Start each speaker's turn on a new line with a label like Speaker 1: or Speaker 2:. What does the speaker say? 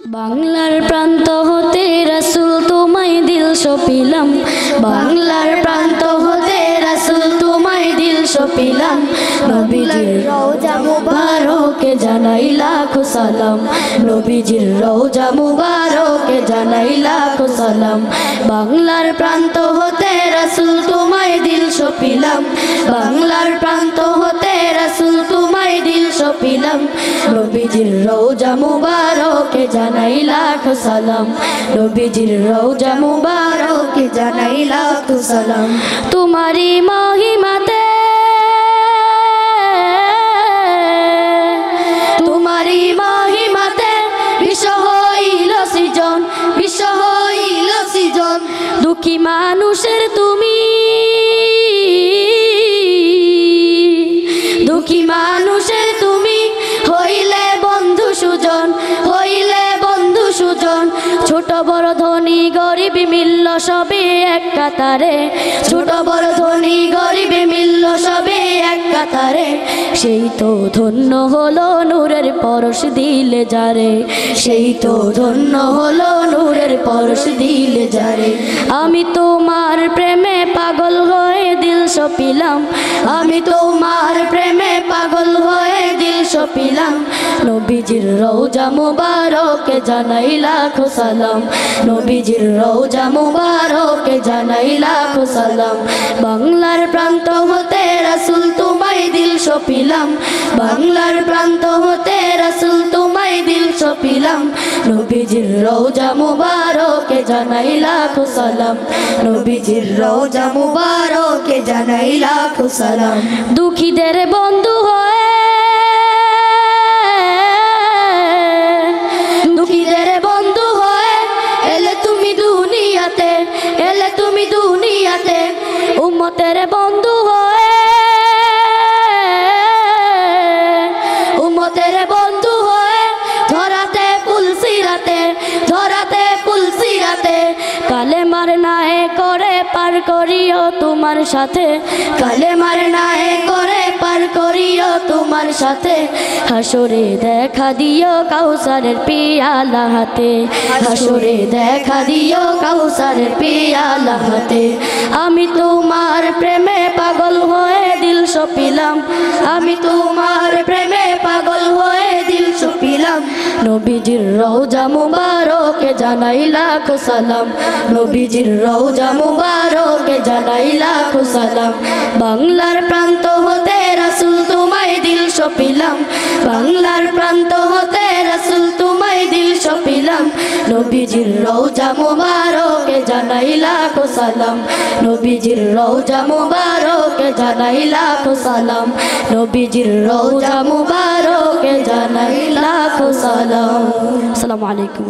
Speaker 1: বাংলার প্রান্ত হতে রাসূল তোমায় দিল সপিলাম, বাংলার প্রান্ত হতে রাসূল তোমায় দিল সপিলাম। নবীজির রওজা মুবারকে জানাই লাখো সালাম, নবীজির রওজা মুবারকে জানাই লাখো সালাম। বাংলার প্রান্ত হতে রাসূল তোমায় দিল সপিলাম, বাংলার প্রান্ত হতে রাসূল তোমায় দিল সপিলাম। নবীজির রওজা মুবারকে জানাই লাখো সালাম, নবীজির রওজা মুবারকে জানাই লাখো সালাম। তোমারি মহিমাতে তোমারি মহিমাতে বিশ্ব হইল সৃজন, বিশ্ব হইল সৃজন। দুঃখী মানুষের তুমি, দুঃখী মানুষের তুমি হইলে বন্ধু সুজন, হইলে বন্ধু সুজন। ছোট বড় ধনী গরিব মিলল সবে এক কাতারে, ছোট বড় ধনী গরিব মিলল সবে এক কাতারে। সেই তো ধন্য হলো নূরের পরশ দিলে যারে, সেই তো ধন্য হলো নূরের পরশ দিলে যারে। আমি তোমার প্রেমে পাগল হয়ে দিল সপিলাম, আমি তোমার প্রেমে পাগল হয়ে দিল সপিলাম। নবীজির রওজা মুবারকে জানাই লাখো সালাম, নবীজির রওজা মুবারকে জানাই লাখো সালাম। বাংলার প্রান্ত হতে রাসূল তোমায় দিল সপিলাম, বাংলার প্রান্ত হতে রাসূল তোমায় দিল সপিলাম। নবীজির রওজা মুবারকে জানাই লাখো সালাম, নবীজির রওজা মুবারকে জানাই লাখো সালাম। দুঃখীদের বন্ধু হয়ে, দুঃখীদের বন্ধু হয়ে এলে তুমি দুনিয়াতে, এলে তুমি দুনিয়াতে। উম্মতের বন্ধু হয়ে, উম্মতের বন্ধু হয়ে ধরাতে পুলসিরাতে, ধরাতে পুলসিরাতে। কালেমার নাহে করে পার করিও তোমার সাথে, কালেমার নাহে করে পার করিও তোমার সাথে। হাসরে দেখা দিও কাউসারের পিয়ালা হাতে, হাসরে দেখা দিও কাউসারের পিয়ালা হাতে। আমি তোমার প্রেমে পাগল হয়ে দিল সপিলাম, আমি তোমার প্রেমে পাগল হয়ে দিল সপিলাম। নবীজির রওজা মুবারকে জানাই লাখো সালাম, নবীজির রওজা মুবারকে জানাই লাখো সালাম। বাংলার প্রান্ত হতে রাসূল তোমায় দিল সপিলাম, বাংলার প্রান্ত হতে রাসূল তোমায় দিল সপিলাম। নবীজির রওজা মুবারকে জানাই লাখো সালাম, নবীজির রওজা মুবারকে জানাই লাখো সালাম, নবীজির রওজা মুবারকে জানাই লাখো সালাম। আসসালামু আলাইকুম।